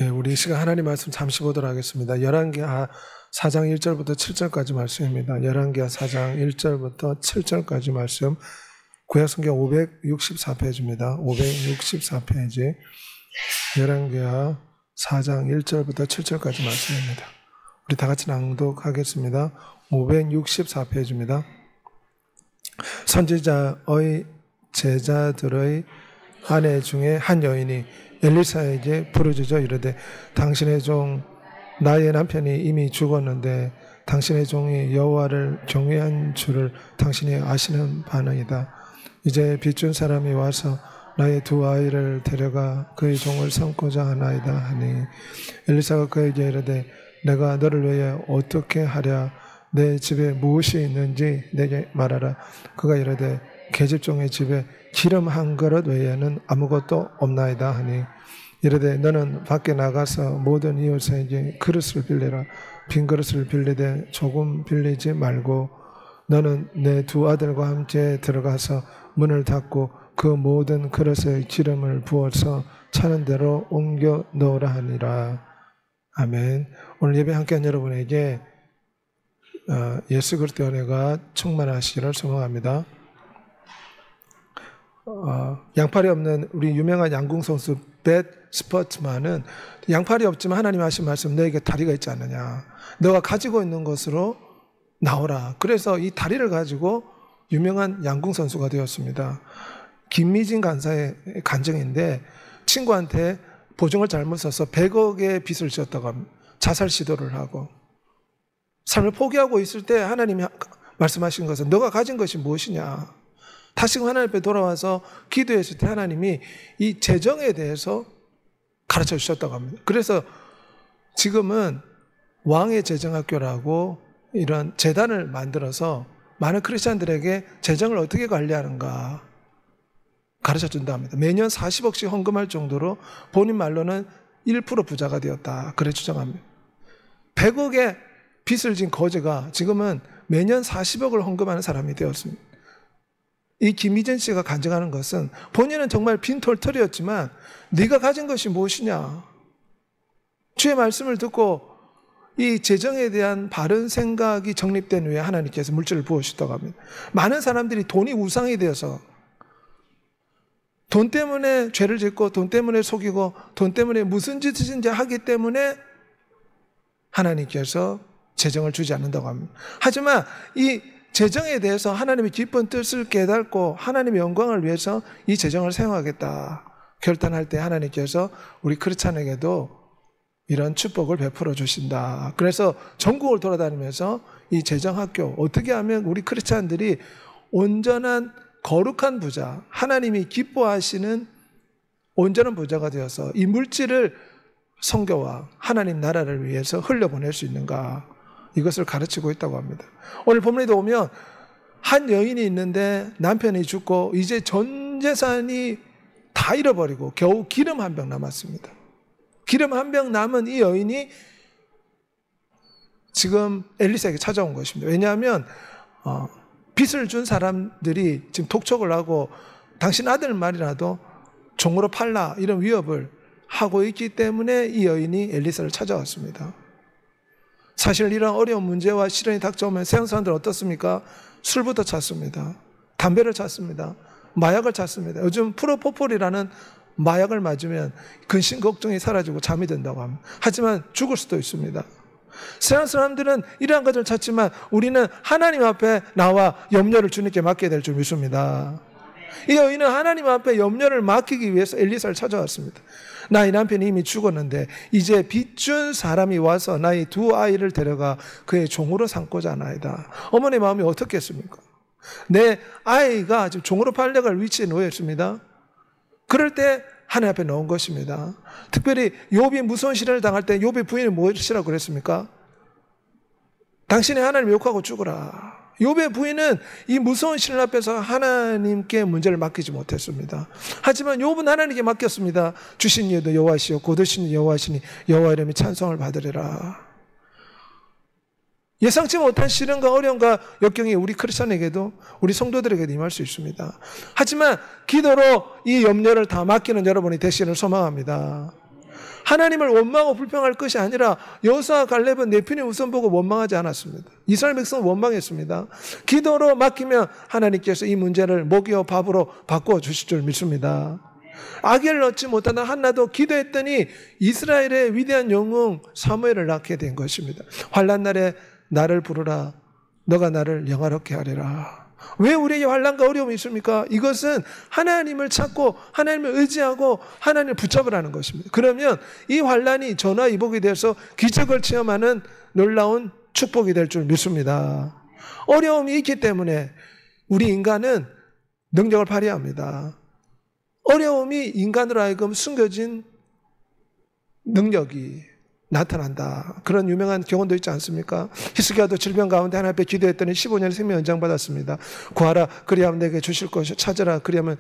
예, 우리 이 시간 하나님 말씀 잠시 보도록 하겠습니다. 열왕기하 4장 1절부터 7절까지 말씀입니다. 열왕기하 4장 1절부터 7절까지 말씀, 구약성경 564페이지입니다. 564페이지, 열왕기하 4장 1절부터 7절까지 말씀입니다. 우리 다 같이 낭독하겠습니다. 564페이지입니다. 선지자의 제자들의 아내 중에 한 여인이 엘리사에게 부르짖어 이르되, 당신의 종 나의 남편이 이미 죽었는데 당신의 종이 여호와를 경외한 줄을 당신이 아시는 바니이다. 이제 빚준 사람이 와서 나의 두 아이를 데려가 그의 종을 삼고자 하나이다 하니, 엘리사가 그에게 이르되, 내가 너를 위해 어떻게 하랴? 내 집에 무엇이 있는지 내게 말하라. 그가 이르되, 계집종의 집에 기름 한 그릇 외에는 아무것도 없나이다 하니, 이르되, 너는 밖에 나가서 모든 이웃에게 그릇을 빌리라. 빈 그릇을 빌리되 조금 빌리지 말고 너는 내 두 아들과 함께 들어가서 문을 닫고 그 모든 그릇에 기름을 부어서 차는 대로 옮겨 넣으라 하니라. 아멘. 오늘 예배 함께한 여러분에게 예수 그리스도의 은혜가 충만하시기를 소망합니다. 양팔이 없는 우리 유명한 양궁 선수 벳 스포츠만은, 양팔이 없지만 하나님 하신 말씀, 너에게 다리가 있지 않느냐, 너가 가지고 있는 것으로 나오라. 그래서 이 다리를 가지고 유명한 양궁 선수가 되었습니다. 김미진 간사의 간증인데, 친구한테 보증을 잘못 써서 100억의 빚을 지었다고 합니다. 자살 시도를 하고 삶을 포기하고 있을 때 하나님이 말씀하신 것은, 너가 가진 것이 무엇이냐. 다시금 하나님 앞에 돌아와서 기도했을 때 하나님이 이 재정에 대해서 가르쳐 주셨다고 합니다. 그래서 지금은 왕의 재정학교라고 이런 재단을 만들어서 많은 크리스찬들에게 재정을 어떻게 관리하는가 가르쳐 준다 합니다. 매년 40억씩 헌금할 정도로 본인 말로는 1% 부자가 되었다, 그래 주장합니다. 100억의 빚을 진 거지가 지금은 매년 40억을 헌금하는 사람이 되었습니다. 이 김미진 씨가 간증하는 것은, 본인은 정말 빈털털이었지만 네가 가진 것이 무엇이냐, 주의 말씀을 듣고 이 재정에 대한 바른 생각이 정립된 후에 하나님께서 물질을 부어주셨다고 합니다. 많은 사람들이 돈이 우상이 되어서 돈 때문에 죄를 짓고 돈 때문에 속이고 돈 때문에 무슨 짓이든지 하기 때문에 하나님께서 재정을 주지 않는다고 합니다. 하지만 이 재정에 대해서 하나님의 깊은 뜻을 깨닫고 하나님의 영광을 위해서 이 재정을 사용하겠다 결단할 때 하나님께서 우리 크리스찬에게도 이런 축복을 베풀어 주신다. 그래서 전국을 돌아다니면서 이 재정학교, 어떻게 하면 우리 크리스찬들이 온전한 거룩한 부자, 하나님이 기뻐하시는 온전한 부자가 되어서 이 물질을 선교와 하나님 나라를 위해서 흘려보낼 수 있는가, 이것을 가르치고 있다고 합니다. 오늘 본문에도 보면 한 여인이 있는데 남편이 죽고 이제 전 재산이 다 잃어버리고 겨우 기름 한 병 남았습니다. 기름 한 병 남은 이 여인이 지금 엘리사에게 찾아온 것입니다. 왜냐하면 빚을 준 사람들이 지금 독촉을 하고 당신 아들 말이라도 종으로 팔라, 이런 위협을 하고 있기 때문에 이 여인이 엘리사를 찾아왔습니다. 사실 이런 어려운 문제와 시련이 닥쳐오면 세상 사람들은 어떻습니까? 술부터 찾습니다. 담배를 찾습니다. 마약을 찾습니다. 요즘 프로포폴이라는 마약을 맞으면 근심 걱정이 사라지고 잠이 든다고 합니다. 하지만 죽을 수도 있습니다. 세상 사람들은 이러한 것을 찾지만 우리는 하나님 앞에 나와 염려를 주님께 맡게 될 줄 믿습니다. 이 여인은 하나님 앞에 염려를 맡기기 위해서 엘리사를 찾아왔습니다. 나의 남편이 이미 죽었는데 이제 빚준 사람이 와서 나의 두 아이를 데려가 그의 종으로 삼고자 하나이다. 어머니의 마음이 어떻겠습니까? 내 아이가 지금 종으로 팔려갈 위치에 놓여 있습니다. 그럴 때 하나님 앞에 놓은 것입니다. 특별히 욥이 무서운 시련을 당할 때 욥의 부인이 무엇이라고 그랬습니까? 당신이 하나님 욕하고 죽어라. 욥의 부인은 이 무서운 시련 앞에서 하나님께 문제를 맡기지 못했습니다. 하지만 욥은 하나님께 맡겼습니다. 주신 이도 여호와시요 고드신 여호와시니 여호와 이름이 찬송을 받으리라. 예상치 못한 시련과 어려움과 역경이 우리 크리스천에게도, 우리 성도들에게도 임할 수 있습니다. 하지만 기도로 이 염려를 다 맡기는 여러분이 되시기를 소망합니다. 하나님을 원망하고 불평할 것이 아니라 여호수아와 갈렙은 네피림 우선 보고 원망하지 않았습니다. 이스라엘 백성은 원망했습니다. 기도로 맡기면 하나님께서 이 문제를 먹이와 밥으로 바꾸어 주실 줄 믿습니다. 아기를 얻지 못하는 한나도 기도했더니 이스라엘의 위대한 영웅 사무엘을 낳게 된 것입니다. 환난 날에 나를 부르라. 너가 나를 영화롭게 하리라. 왜 우리에게 환난과 어려움이 있습니까? 이것은 하나님을 찾고 하나님을 의지하고 하나님을 붙잡으라는 것입니다. 그러면 이 환난이 전화위복이 돼서 기적을 체험하는 놀라운 축복이 될 줄 믿습니다. 어려움이 있기 때문에 우리 인간은 능력을 발휘합니다. 어려움이 인간으로 하여금 숨겨진 능력이 나타난다. 그런 유명한 경험도 있지 않습니까? 히스기야도 질병 가운데 하나님 앞에 기도했더니 15년 생명 연장 받았습니다. 구하라 그리하면 내게 주실 것이요 찾으라 그리하면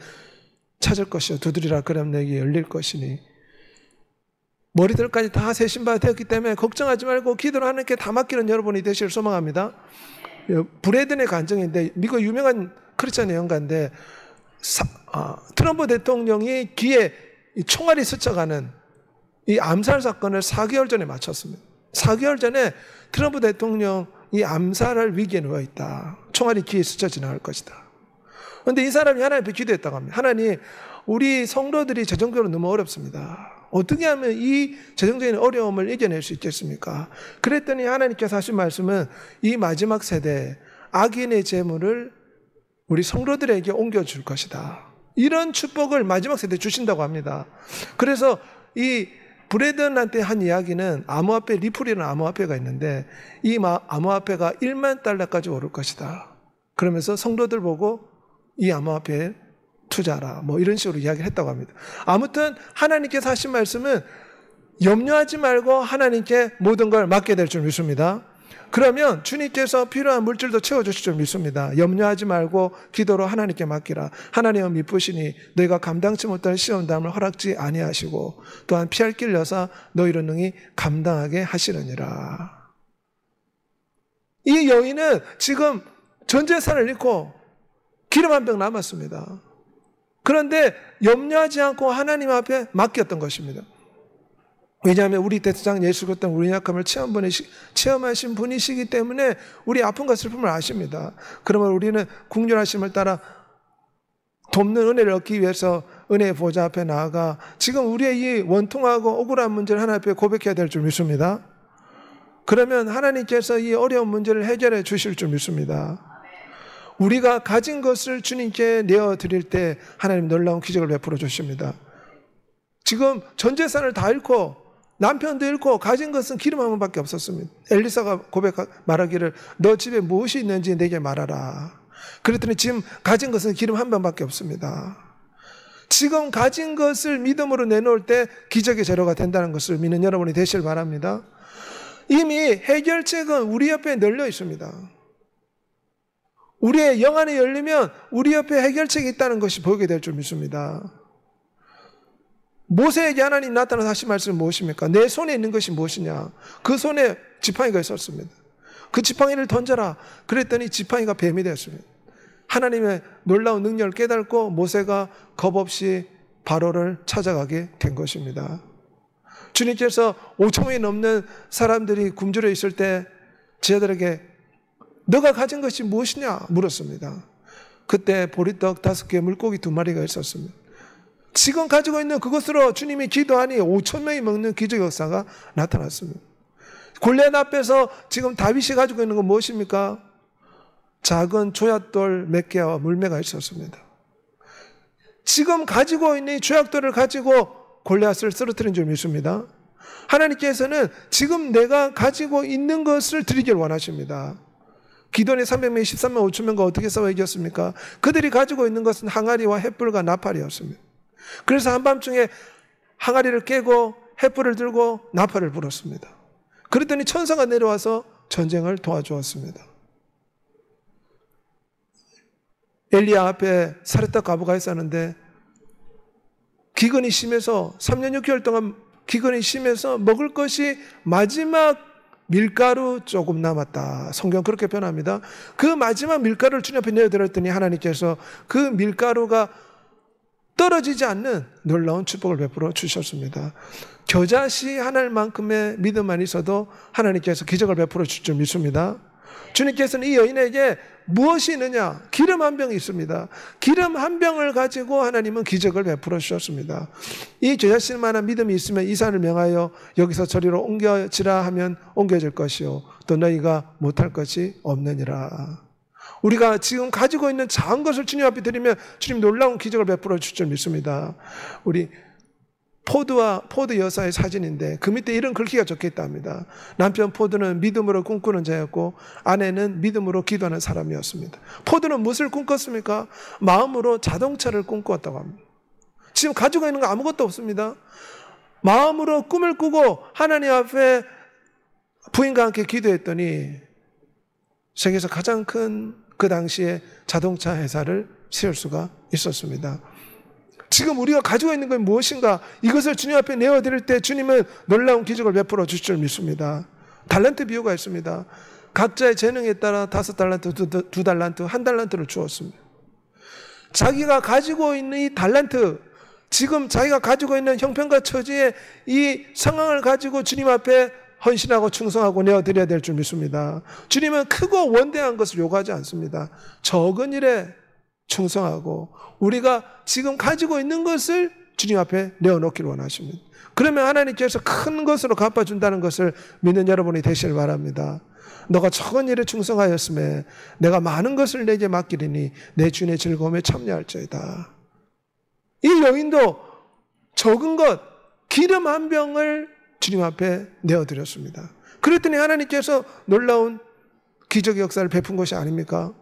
찾을 것이요 두드리라 그리하면 내게 열릴 것이니. 머리들까지 다 세신바 되었기 때문에 걱정하지 말고 기도를 하나님께 다 맡기는 여러분이 되시길 소망합니다. 브래든의 간증인데 미국 유명한 크리스찬 예언가인데 트럼프 대통령이 귀에 총알이 스쳐가는 이 암살 사건을 4개월 전에 마쳤습니다. 4개월 전에 트럼프 대통령 이 암살할 위기에 누워 있다. 총알이 귀에 스쳐 지나갈 것이다. 그런데 이 사람이 하나님 앞에 기도했다고 합니다. 하나님, 우리 성도들이 재정적으로 너무 어렵습니다. 어떻게 하면 이 재정적인 어려움을 이겨낼 수 있겠습니까? 그랬더니 하나님께서 하신 말씀은 이 마지막 세대 악인의 재물을 우리 성도들에게 옮겨줄 것이다. 이런 축복을 마지막 세대에 주신다고 합니다. 그래서 이 브래든한테 한 이야기는 암호화폐 리플이라는 암호화폐가 있는데 이 암호화폐가 1만 달러까지 오를 것이다. 그러면서 성도들 보고 이 암호화폐에 투자하라. 뭐 이런 식으로 이야기를 했다고 합니다. 아무튼 하나님께서 하신 말씀은 염려하지 말고 하나님께 모든 걸 맡게 될 줄 믿습니다. 그러면 주님께서 필요한 물질도 채워주실 줄 믿습니다. 염려하지 말고 기도로 하나님께 맡기라. 하나님은 미쁘시니 너희가 감당치 못할 시험담을 허락지 아니하시고 또한 피할 길 여사 너희를 능히 감당하게 하시느니라. 이 여인은 지금 전 재산을 잃고 기름 한 병 남았습니다. 그런데 염려하지 않고 하나님 앞에 맡겼던 것입니다. 왜냐하면 우리 대제사장 예수 그리스도 우리 약함을 체험하신 분이시기 때문에 우리 아픔과 슬픔을 아십니다. 그러면 우리는 긍휼하심을 따라 돕는 은혜를 얻기 위해서 은혜의 보좌 앞에 나아가 지금 우리의 이 원통하고 억울한 문제를 하나님 앞에 고백해야 될 줄 믿습니다. 그러면 하나님께서 이 어려운 문제를 해결해 주실 줄 믿습니다. 우리가 가진 것을 주님께 내어드릴 때 하나님 놀라운 기적을 베풀어 주십니다. 지금 전 재산을 다 잃고 남편도 잃고 가진 것은 기름 한 번밖에 없었습니다. 엘리사가 말하기를 너 집에 무엇이 있는지 내게 말하라. 그랬더니 지금 가진 것은 기름 한 번밖에 없습니다. 지금 가진 것을 믿음으로 내놓을 때 기적의 재료가 된다는 것을 믿는 여러분이 되시길 바랍니다. 이미 해결책은 우리 옆에 널려 있습니다. 우리의 영 안에 열리면 우리 옆에 해결책이 있다는 것이 보이게 될 줄 믿습니다. 모세에게 하나님 나타나서 하신 말씀은 무엇입니까? 내 손에 있는 것이 무엇이냐? 그 손에 지팡이가 있었습니다. 그 지팡이를 던져라. 그랬더니 지팡이가 뱀이 되었습니다. 하나님의 놀라운 능력을 깨닫고 모세가 겁없이 바로를 찾아가게 된 것입니다. 주님께서 5천 명이 넘는 사람들이 굶주려 있을 때 제자들에게 너가 가진 것이 무엇이냐 물었습니다. 그때 보리떡 5개, 물고기 2마리가 있었습니다. 지금 가지고 있는 그것으로 주님이 기도하니 5천 명이 먹는 기적 역사가 나타났습니다. 골리앗 앞에서 지금 다윗이 가지고 있는 건 무엇입니까? 작은 조약돌 몇 개와 물매가 있었습니다. 지금 가지고 있는 조약돌을 가지고 골리앗을 쓰러뜨린 줄 믿습니다. 하나님께서는 지금 내가 가지고 있는 것을 드리길 원하십니다. 기돈의 300명, 13만 5천 명과 어떻게 싸워 이겼습니까? 그들이 가지고 있는 것은 항아리와 횃불과 나팔이었습니다. 그래서 한밤중에 항아리를 깨고 횃불을 들고 나팔을 불었습니다. 그랬더니 천사가 내려와서 전쟁을 도와주었습니다. 엘리야 앞에 사렙다 과부가 있었는데 기근이 심해서 3년 6개월 동안 기근이 심해서 먹을 것이 마지막 밀가루 조금 남았다. 성경 그렇게 표현합니다. 그 마지막 밀가루를 주님 앞에 내어드렸더니 하나님께서 그 밀가루가 떨어지지 않는 놀라운 축복을 베풀어 주셨습니다. 겨자씨 하나만큼의 믿음만 있어도 하나님께서 기적을 베풀어 줄 줄 믿습니다. 주님께서는 이 여인에게 무엇이 있느냐? 기름 한 병이 있습니다. 기름 한 병을 가지고 하나님은 기적을 베풀어 주셨습니다. 이 겨자씨만한 믿음이 있으면 이 산을 명하여 여기서 저리로 옮겨지라 하면 옮겨질 것이요 또 너희가 못할 것이 없느니라. 우리가 지금 가지고 있는 작은 것을 주님 앞에 드리면 주님 놀라운 기적을 베풀어 줄 줄 믿습니다. 우리 포드 여사의 사진인데 그 밑에 이런 글귀가 적혀 있답니다. 남편 포드는 믿음으로 꿈꾸는 자였고 아내는 믿음으로 기도하는 사람이었습니다. 포드는 무엇을 꿈꿨습니까? 마음으로 자동차를 꿈꾸었다고 합니다. 지금 가지고 있는 거 아무것도 없습니다. 마음으로 꿈을 꾸고 하나님 앞에 부인과 함께 기도했더니 세계에서 가장 큰 그 당시에 자동차 회사를 세울 수가 있었습니다. 지금 우리가 가지고 있는 건 무엇인가? 이것을 주님 앞에 내어드릴 때 주님은 놀라운 기적을 베풀어 주실 줄 믿습니다. 달란트 비유가 있습니다. 각자의 재능에 따라 5달란트, 2달란트, 1달란트를 주었습니다. 자기가 가지고 있는 이 달란트, 지금 자기가 가지고 있는 형편과 처지의 이 상황을 가지고 주님 앞에 헌신하고 충성하고 내어드려야 될 줄 믿습니다. 주님은 크고 원대한 것을 요구하지 않습니다. 적은 일에 충성하고 우리가 지금 가지고 있는 것을 주님 앞에 내어놓기를 원하십니다. 그러면 하나님께서 큰 것으로 갚아준다는 것을 믿는 여러분이 되시길 바랍니다. 너가 적은 일에 충성하였음에 내가 많은 것을 내게 맡기리니 내 주인의 즐거움에 참여할지어다. 이 여인도 적은 것, 기름 한 병을 주님 앞에 내어드렸습니다. 그랬더니 하나님께서 놀라운 기적의 역사를 베푼 것이 아닙니까?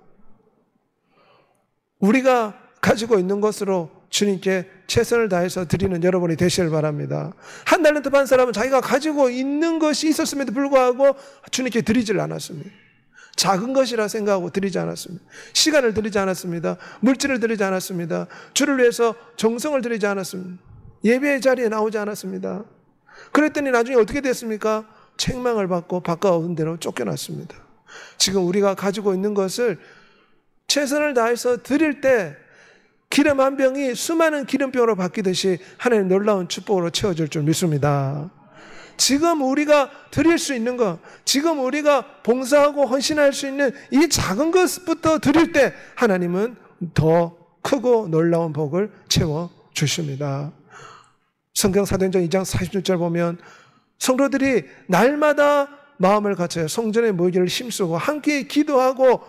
우리가 가지고 있는 것으로 주님께 최선을 다해서 드리는 여러분이 되시길 바랍니다. 1달란트 반 사람은 자기가 가지고 있는 것이 있었음에도 불구하고 주님께 드리질 않았습니다. 작은 것이라 생각하고 드리지 않았습니다. 시간을 드리지 않았습니다. 물질을 드리지 않았습니다. 주를 위해서 정성을 드리지 않았습니다. 예배의 자리에 나오지 않았습니다. 그랬더니 나중에 어떻게 됐습니까? 책망을 받고 바꿔온 대로 쫓겨났습니다. 지금 우리가 가지고 있는 것을 최선을 다해서 드릴 때 기름 한 병이 수많은 기름병으로 바뀌듯이 하나님 놀라운 축복으로 채워질 줄 믿습니다. 지금 우리가 드릴 수 있는 것, 지금 우리가 봉사하고 헌신할 수 있는 이 작은 것부터 드릴 때 하나님은 더 크고 놀라운 복을 채워주십니다. 성경 사도행전 2장 46절 보면 성도들이 날마다 마음을 갖춰 성전에 모이기를 힘쓰고 함께 기도하고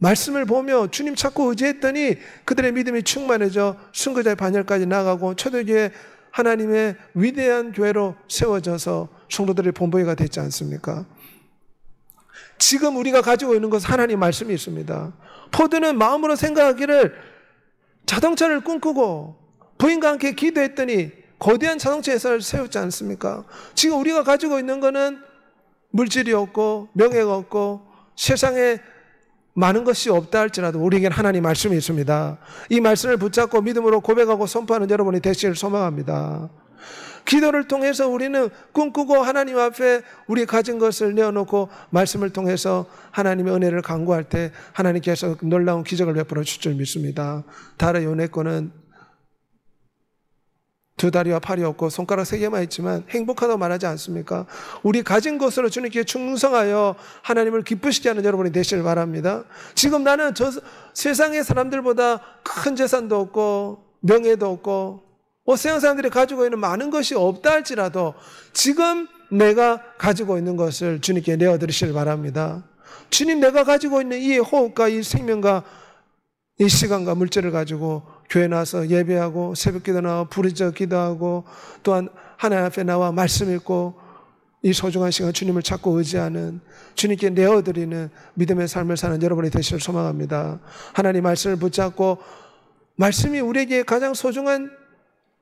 말씀을 보며 주님 찾고 의지했더니 그들의 믿음이 충만해져 순교자의 반열까지 나가고 초대교회 하나님의 위대한 교회로 세워져서 성도들의 본보기가 됐지 않습니까? 지금 우리가 가지고 있는 것은 하나님 말씀이 있습니다. 포드는 마음으로 생각하기를 자동차를 꿈꾸고 부인과 함께 기도했더니 거대한 자동차 회사를 세웠지 않습니까? 지금 우리가 가지고 있는 것은 물질이 없고 명예가 없고 세상에 많은 것이 없다 할지라도 우리에게는 하나님 말씀이 있습니다. 이 말씀을 붙잡고 믿음으로 고백하고 선포하는 여러분이 되시기를 소망합니다. 기도를 통해서 우리는 꿈꾸고 하나님 앞에 우리 가진 것을 내어놓고 말씀을 통해서 하나님의 은혜를 간구할 때 하나님께서 놀라운 기적을 베풀어 줄 줄 믿습니다. 다른 요네코는 2다리와 팔이 없고 손가락 3개만 있지만 행복하다고 말하지 않습니까? 우리 가진 것으로 주님께 충성하여 하나님을 기쁘시게 하는 여러분이 되시길 바랍니다. 지금 나는 저 세상의 사람들보다 큰 재산도 없고 명예도 없고 세상 사람들이 가지고 있는 많은 것이 없다 할지라도 지금 내가 가지고 있는 것을 주님께 내어드리시길 바랍니다. 주님, 내가 가지고 있는 이 호흡과 이 생명과 이 시간과 물질을 가지고 교회 나와서 예배하고 새벽기도 나와 부르짖어 기도하고 또한 하나님 앞에 나와 말씀 읽고 이 소중한 시간 주님을 찾고 의지하는 주님께 내어드리는 믿음의 삶을 사는 여러분이 되시길 소망합니다. 하나님 말씀을 붙잡고 말씀이 우리에게 가장 소중한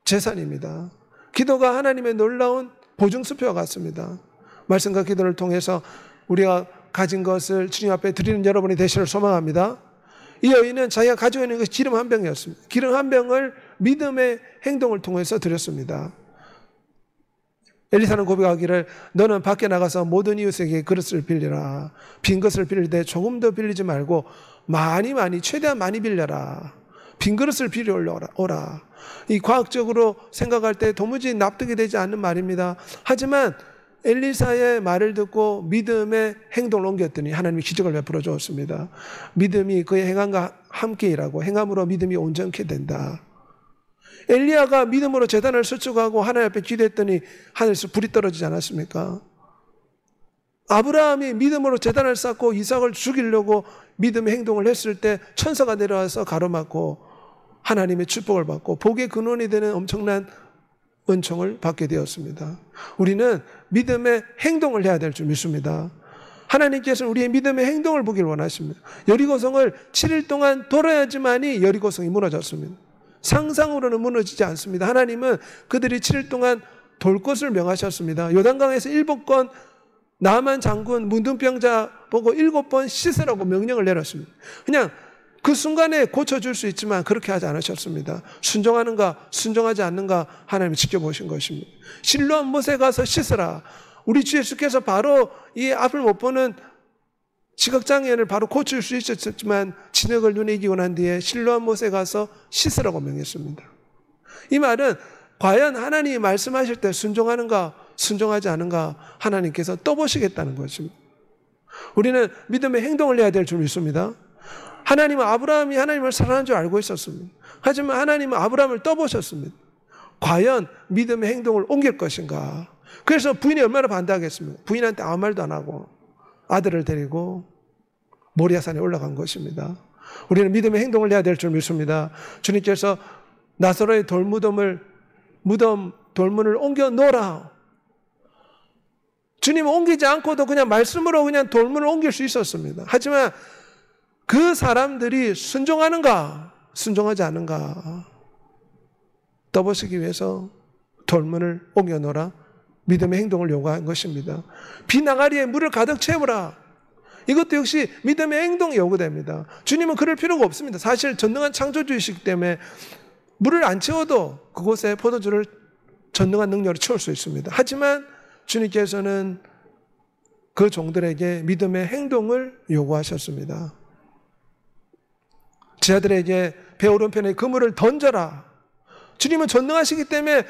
재산입니다. 기도가 하나님의 놀라운 보증수표와 같습니다. 말씀과 기도를 통해서 우리가 가진 것을 주님 앞에 드리는 여러분이 되시길 소망합니다. 이 여인은 자기가 가지고 있는 것이 기름 한 병이었습니다. 기름 한 병을 믿음의 행동을 통해서 드렸습니다. 엘리사는 고백하기를 너는 밖에 나가서 모든 이웃에게 그릇을 빌리라. 빈 것을 빌릴 때 조금 더 빌리지 말고 많이 최대한 많이 빌려라. 빈 그릇을 빌어 오라. 이 과학적으로 생각할 때 도무지 납득이 되지 않는 말입니다. 하지만 엘리사의 말을 듣고 믿음의 행동을 옮겼더니 하나님이 기적을 베풀어 주었습니다. 믿음이 그의 행함과 함께 일하고 행함으로 믿음이 온전케 된다. 엘리야가 믿음으로 제단을 수축하고 하나님 앞에 기도했더니 하늘에서 불이 떨어지지 않았습니까? 아브라함이 믿음으로 제단을 쌓고 이삭을 죽이려고 믿음의 행동을 했을 때 천사가 내려와서 가로막고 하나님의 축복을 받고 복의 근원이 되는 엄청난 은총을 받게 되었습니다. 우리는 믿음의 행동을 해야 될 줄 믿습니다. 하나님께서는 우리의 믿음의 행동을 보길 원하십니다. 여리고성을 7일 동안 돌아야지만이 여리고성이 무너졌습니다. 상상으로는 무너지지 않습니다. 하나님은 그들이 7일 동안 돌 것을 명하셨습니다. 요단강에서 7번 나만 장군 문둥병자 보고 7번 씻으라고 명령을 내렸습니다. 그냥 그 순간에 고쳐줄 수 있지만 그렇게 하지 않으셨습니다. 순종하는가 순종하지 않는가 하나님이 지켜보신 것입니다. 실로암 못에 가서 씻으라. 우리 주 예수께서 바로 이 앞을 못 보는 시각장애인을 바로 고칠 수 있었지만 진흙을 눈에 이기고 난 뒤에 실로암 못에 가서 씻으라고 명했습니다. 이 말은 과연 하나님이 말씀하실 때 순종하는가 순종하지 않은가 하나님께서 떠보시겠다는 것입니다. 우리는 믿음의 행동을 해야 될 줄 믿습니다. 하나님은 아브라함이 하나님을 사랑하는 줄 알고 있었습니다. 하지만 하나님은 아브라함을 떠보셨습니다. 과연 믿음의 행동을 옮길 것인가. 그래서 부인이 얼마나 반대하겠습니까? 부인한테 아무 말도 안 하고 아들을 데리고 모리아산에 올라간 것입니다. 우리는 믿음의 행동을 해야 될 줄 믿습니다. 주님께서 나사로의 돌문을 옮겨 놓으라. 주님은 옮기지 않고도 그냥 말씀으로 그냥 돌문을 옮길 수 있었습니다. 하지만 그 사람들이 순종하는가 순종하지 않은가 떠보시기 위해서 돌문을 옮겨 놓으라. 믿음의 행동을 요구한 것입니다. 비나가리에 물을 가득 채우라. 이것도 역시 믿음의 행동이 요구됩니다. 주님은 그럴 필요가 없습니다. 사실 전능한 창조주이시기 때문에 물을 안 채워도 그곳에 포도주를 전능한 능력으로 채울 수 있습니다. 하지만 주님께서는 그 종들에게 믿음의 행동을 요구하셨습니다. 제자들에게 배 오른편에 그물을 던져라. 주님은 전능하시기 때문에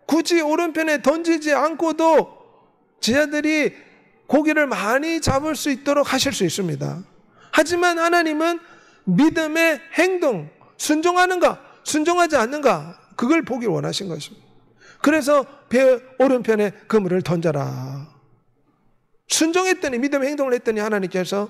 굳이 오른편에 던지지 않고도 제자들이 고기를 많이 잡을 수 있도록 하실 수 있습니다. 하지만 하나님은 믿음의 행동, 순종하는가 순종하지 않는가 그걸 보길 원하신 것입니다. 그래서 배 오른편에 그물을 던져라. 순종했더니 믿음의 행동을 했더니 하나님께서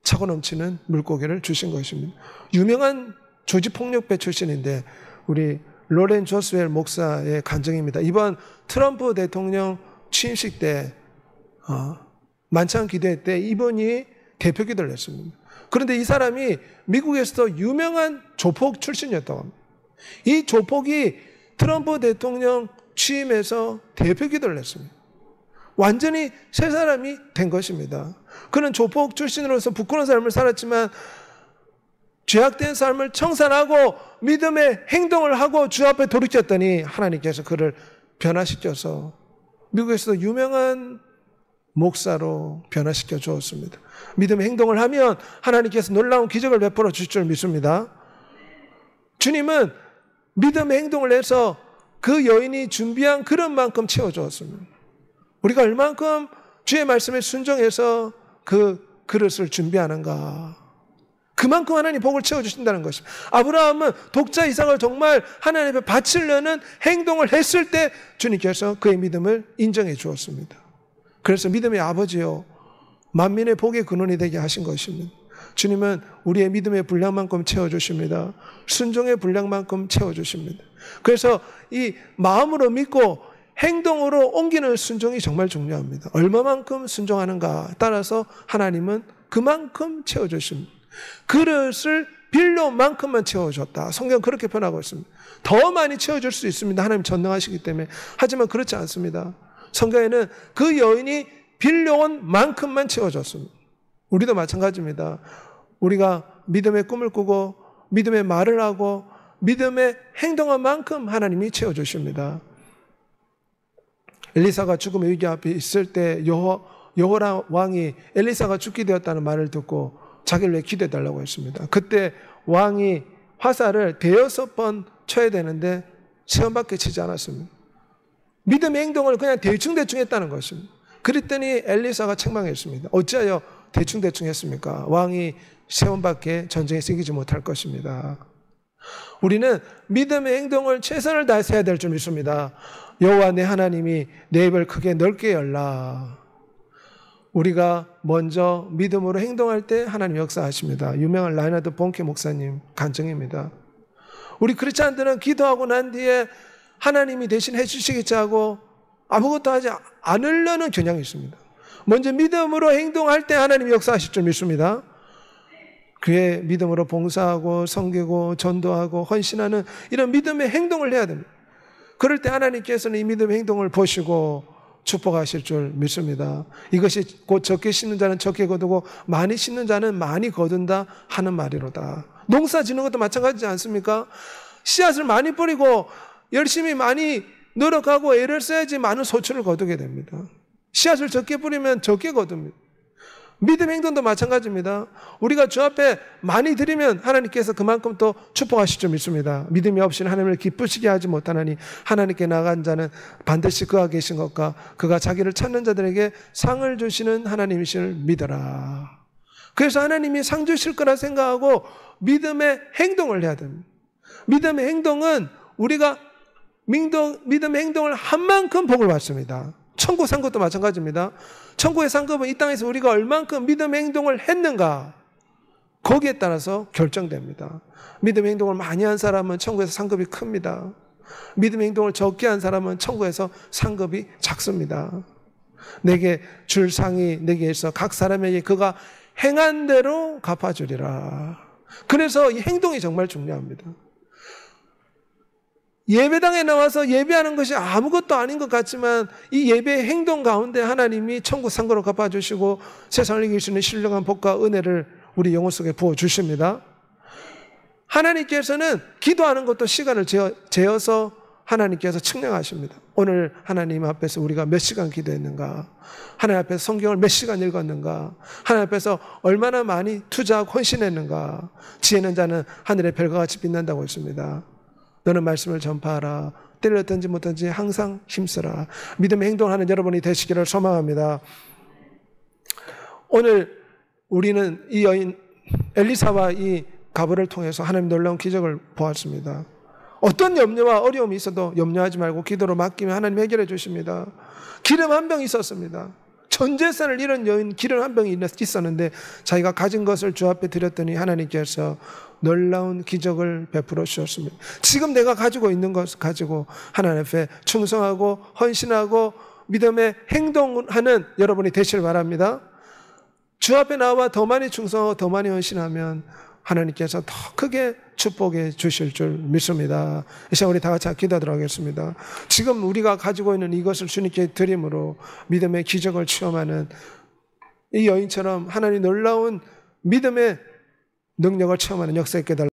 차고 넘치는 물고기를 주신 것입니다. 유명한 조직폭력배 출신인데 우리 로렌 조스웰 목사의 간증입니다. 이번 트럼프 대통령 취임식 때 만찬 기도회 때 이분이 대표 기도를 했습니다. 그런데 이 사람이 미국에서도 유명한 조폭 출신이었다고 합니다. 이 조폭이 트럼프 대통령 취임해서 대표 기도를 했습니다. 완전히 새 사람이 된 것입니다. 그는 조폭 출신으로서 부끄러운 삶을 살았지만 죄악된 삶을 청산하고 믿음의 행동을 하고 주 앞에 돌이켰더니 하나님께서 그를 변화시켜서 미국에서도 유명한 목사로 변화시켜 주었습니다. 믿음의 행동을 하면 하나님께서 놀라운 기적을 베풀어 주실 줄 믿습니다. 주님은 믿음의 행동을 해서 그 여인이 준비한 그릇만큼 채워주었습니다. 우리가 얼만큼 주의 말씀에 순종해서 그 그릇을 준비하는가. 그만큼 하나님 복을 채워주신다는 것입니다. 아브라함은 독자 이삭을 정말 하나님 앞에 바치려는 행동을 했을 때 주님께서 그의 믿음을 인정해 주었습니다. 그래서 믿음의 아버지요 만민의 복의 근원이 되게 하신 것입니다. 주님은 우리의 믿음의 분량만큼 채워주십니다. 순종의 분량만큼 채워주십니다. 그래서 이 마음으로 믿고 행동으로 옮기는 순종이 정말 중요합니다. 얼마만큼 순종하는가 따라서 하나님은 그만큼 채워주십니다. 그릇을 빌려만큼만 채워줬다. 성경 그렇게 표현하고 있습니다. 더 많이 채워줄 수 있습니다. 하나님 전능하시기 때문에. 하지만 그렇지 않습니다. 성경에는 그 여인이 빌려온 만큼만 채워줬습니다. 우리도 마찬가지입니다. 우리가 믿음의 꿈을 꾸고 믿음의 말을 하고 믿음의 행동한 만큼 하나님이 채워주십니다. 엘리사가 죽음의 위기 앞에 있을 때 여호람 왕이 엘리사가 죽게 되었다는 말을 듣고 자기를 위해 기도해달라고 했습니다. 그때 왕이 화살을 6번 쳐야 되는데 3번밖에 치지 않았습니다. 믿음의 행동을 그냥 대충대충 했다는 것입니다. 그랬더니 엘리사가 책망했습니다. 어찌하여 대충대충 했습니까? 왕이 3번밖에 전쟁에 이기지 못할 것입니다. 우리는 믿음의 행동을 최선을 다해서 해야 될 줄 믿습니다. 여호와 내 하나님이 내 입을 크게 넓게 열라. 우리가 먼저 믿음으로 행동할 때 하나님 역사하십니다. 유명한 라이너드 본케 목사님 간증입니다. 우리 크리스찬들은 기도하고 난 뒤에 하나님이 대신 해주시겠지 하고 아무것도 하지 않으려는 경향이 있습니다. 먼저 믿음으로 행동할 때 하나님이 역사하실 줄 믿습니다. 그의 믿음으로 봉사하고 섬기고 전도하고 헌신하는 이런 믿음의 행동을 해야 됩니다. 그럴 때 하나님께서는 이 믿음의 행동을 보시고 축복하실 줄 믿습니다. 이것이 곧 적게 심는 자는 적게 거두고 많이 심는 자는 많이 거둔다 하는 말이로다. 농사 짓는 것도 마찬가지지 않습니까? 씨앗을 많이 뿌리고 열심히 많이 노력하고 애를 써야지 많은 소출을 거두게 됩니다. 씨앗을 적게 뿌리면 적게 거둡니다. 믿음 행동도 마찬가지입니다. 우리가 주 앞에 많이 드리면 하나님께서 그만큼 또 축복하실 줄 믿습니다. 믿음이 없이는 하나님을 기쁘시게 하지 못하나니 하나님께 나간 자는 반드시 그가 계신 것과 그가 자기를 찾는 자들에게 상을 주시는 하나님이심을 믿어라. 그래서 하나님이 상 주실 거라 생각하고 믿음의 행동을 해야 됩니다. 믿음의 행동은 우리가 믿음의 행동을 한 만큼 복을 받습니다. 천국 산 것도 마찬가지입니다. 천국의 상급은 이 땅에서 우리가 얼만큼 믿음의 행동을 했는가 거기에 따라서 결정됩니다. 믿음의 행동을 많이 한 사람은 천국에서 상급이 큽니다. 믿음의 행동을 적게 한 사람은 천국에서 상급이 작습니다. 내게 줄 상이 내게 있어 각 사람에게 그가 행한 대로 갚아주리라. 그래서 이 행동이 정말 중요합니다. 예배당에 나와서 예배하는 것이 아무것도 아닌 것 같지만 이 예배의 행동 가운데 하나님이 천국 상급으로 갚아주시고 세상을 이길 수 있는 신령한 복과 은혜를 우리 영혼 속에 부어주십니다. 하나님께서는 기도하는 것도 시간을 재어서 하나님께서 측량하십니다. 오늘 하나님 앞에서 우리가 몇 시간 기도했는가, 하나님 앞에서 성경을 몇 시간 읽었는가, 하나님 앞에서 얼마나 많이 투자하고 헌신했는가. 지혜 있는 자는 하늘의 별과 같이 빛난다고 했습니다. 너는 말씀을 전파하라. 때를 어떤지 못한지 항상 힘쓰라. 믿음의 행동하는 여러분이 되시기를 소망합니다. 오늘 우리는 이 여인 엘리사와 이 가브를 통해서 하나님 놀라운 기적을 보았습니다. 어떤 염려와 어려움이 있어도 염려하지 말고 기도로 맡기면 하나님 해결해 주십니다. 기름 한 병 있었습니다. 전 재산을 잃은 여인 기름 한 병이 있었는데 자기가 가진 것을 주 앞에 드렸더니 하나님께서 놀라운 기적을 베풀어 주셨습니다. 지금 내가 가지고 있는 것을 가지고 하나님 앞에 충성하고 헌신하고 믿음의 행동하는 여러분이 되시길 바랍니다. 주 앞에 나와 더 많이 충성하고 더 많이 헌신하면 하나님께서 더 크게 축복해 주실 줄 믿습니다. 이 시간 우리 다 같이 기도하도록 하겠습니다. 지금 우리가 가지고 있는 이것을 주님께 드림으로 믿음의 기적을 체험하는 이 여인처럼 하나님 놀라운 믿음의 능력을 체험하는 역사에 깨달아